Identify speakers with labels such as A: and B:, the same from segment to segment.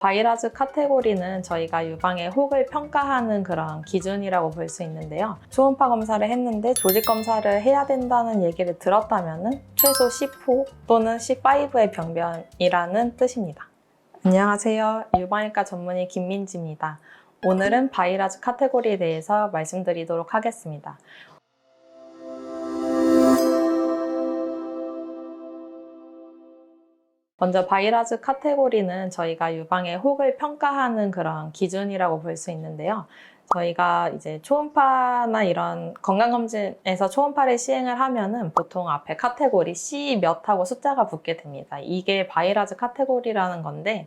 A: 바이러즈 카테고리는 저희가 유방의 혹을 평가하는 그런 기준이라고 볼 수 있는데요. 초음파 검사를 했는데 조직 검사를 해야 된다는 얘기를 들었다면 최소 10호 또는 15의 병변이라는 뜻입니다. 안녕하세요. 유방외과 전문의 김민지입니다. 오늘은 바이러즈 카테고리에 대해서 말씀드리도록 하겠습니다. 먼저 바이러즈 카테고리는 저희가 유방의 혹을 평가하는 그런 기준이라고 볼 수 있는데요. 저희가 이제 초음파나 이런 건강검진에서 초음파를 시행을 하면은 보통 앞에 카테고리 C 몇 하고 숫자가 붙게 됩니다. 이게 바이러즈 카테고리라는 건데,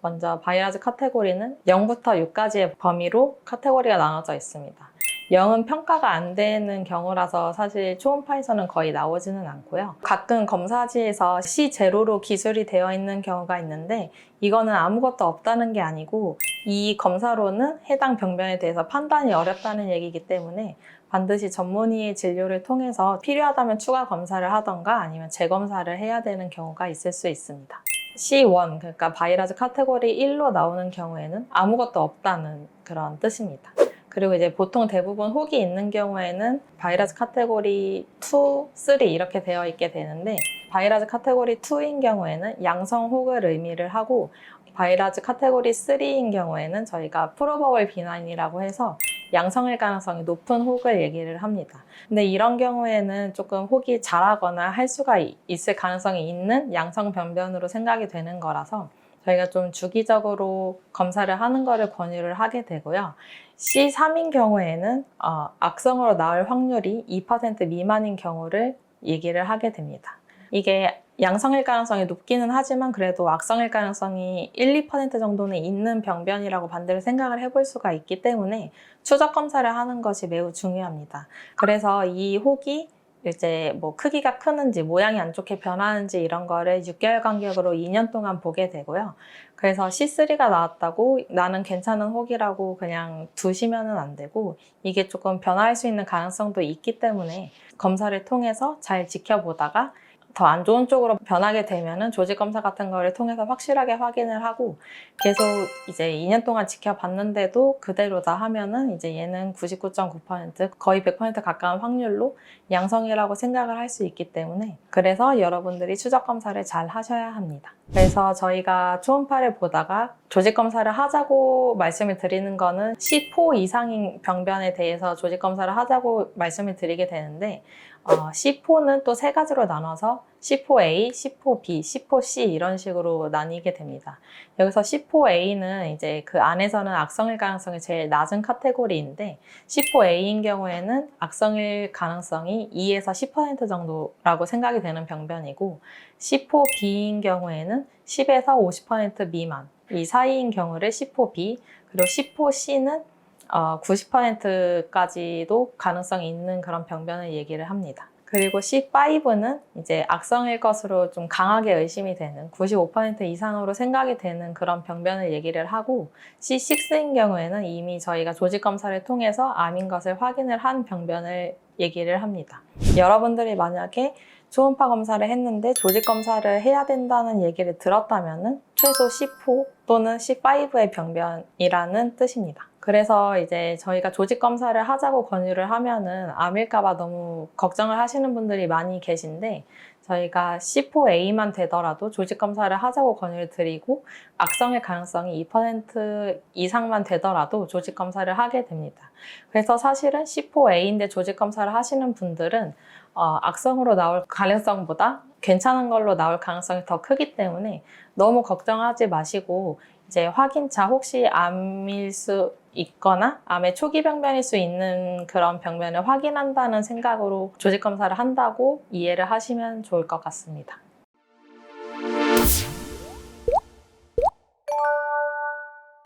A: 먼저 바이러즈 카테고리는 0부터 6까지의 범위로 카테고리가 나눠져 있습니다. 0은 평가가 안 되는 경우라서 사실 초음파에서는 거의 나오지는 않고요. 가끔 검사지에서 C0로 기술이 되어 있는 경우가 있는데 이거는 아무것도 없다는 게 아니고 이 검사로는 해당 병변에 대해서 판단이 어렵다는 얘기이기 때문에 반드시 전문의의 진료를 통해서 필요하다면 추가 검사를 하던가 아니면 재검사를 해야 되는 경우가 있을 수 있습니다. C1, 그러니까 바이러즈 카테고리 1로 나오는 경우에는 아무것도 없다는 그런 뜻입니다. 그리고 이제 보통 대부분 혹이 있는 경우에는 바이러즈 카테고리 2, 3 이렇게 되어 있게 되는데 바이러즈 카테고리 2인 경우에는 양성 혹을 의미를 하고 바이러즈 카테고리 3인 경우에는 저희가 프로버블 비나인이라고 해서 양성일 가능성이 높은 혹을 얘기를 합니다. 근데 이런 경우에는 조금 혹이 자라거나 할 수가 있을 가능성이 있는 양성 병변으로 생각이 되는 거라서 저희가 좀 주기적으로 검사를 하는 거를 권유를 하게 되고요. C3인 경우에는 악성으로 나올 확률이 2% 미만인 경우를 얘기를 하게 됩니다. 이게 양성일 가능성이 높기는 하지만 그래도 악성일 가능성이 1, 2% 정도는 있는 병변이라고 반대로 생각을 해볼 수가 있기 때문에 추적 검사를 하는 것이 매우 중요합니다. 그래서 이 혹이 이제 뭐 크기가 크는지 모양이 안 좋게 변하는지 이런 거를 6개월 간격으로 2년 동안 보게 되고요. 그래서 C3가 나왔다고 나는 괜찮은 혹이라고 그냥 두시면은 안 되고 이게 조금 변화할 수 있는 가능성도 있기 때문에 검사를 통해서 잘 지켜보다가 더 안 좋은 쪽으로 변하게 되면은 조직 검사 같은 거를 통해서 확실하게 확인을 하고 계속 이제 2년 동안 지켜봤는데도 그대로다 하면은 이제 얘는 99.9% 거의 100% 가까운 확률로 양성이라고 생각을 할 수 있기 때문에 그래서 여러분들이 추적 검사를 잘 하셔야 합니다. 그래서 저희가 초음파를 보다가 조직 검사를 하자고 말씀을 드리는 거는 C4 이상인 병변에 대해서 조직 검사를 하자고 말씀을 드리게 되는데 C4는 또 세 가지로 나눠서 C4A, C4B, C4C 이런 식으로 나뉘게 됩니다. 여기서 C4A는 이제 그 안에서는 악성일 가능성이 제일 낮은 카테고리인데 C4A인 경우에는 악성일 가능성이 2에서 10% 정도라고 생각이 되는 병변이고 C4B인 경우에는 10에서 50% 미만 이 사이인 경우를 C4B 그리고 C4C는 90%까지도 가능성이 있는 그런 병변을 얘기를 합니다. 그리고 C5는 이제 악성일 것으로 좀 강하게 의심이 되는 95% 이상으로 생각이 되는 그런 병변을 얘기를 하고 C6인 경우에는 이미 저희가 조직 검사를 통해서 암인 것을 확인을 한 병변을 얘기를 합니다. 여러분들이 만약에 초음파 검사를 했는데 조직 검사를 해야 된다는 얘기를 들었다면 최소 10호 또는 15의 병변이라는 뜻입니다. 그래서 이제 저희가 조직 검사를 하자고 권유를 하면은 암일까봐 너무 걱정을 하시는 분들이 많이 계신데 저희가 C4A만 되더라도 조직 검사를 하자고 권유를 드리고 악성일 가능성이 2% 이상만 되더라도 조직 검사를 하게 됩니다. 그래서 사실은 C4A인데 조직 검사를 하시는 분들은 악성으로 나올 가능성보다 괜찮은 걸로 나올 가능성이 더 크기 때문에 너무 걱정하지 마시고 이제 확인차 혹시 암일 수 있거나 암의 초기 병변일 수 있는 그런 병변을 확인한다는 생각으로 조직 검사를 한다고 이해를 하시면 좋을 것 같습니다.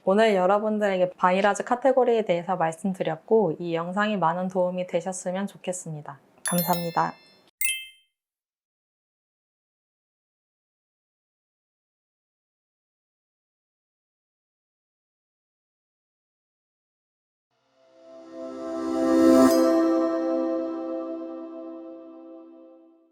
A: 오늘 여러분들에게 바이러즈 카테고리에 대해서 말씀드렸고 이 영상이 많은 도움이 되셨으면 좋겠습니다. 감사합니다.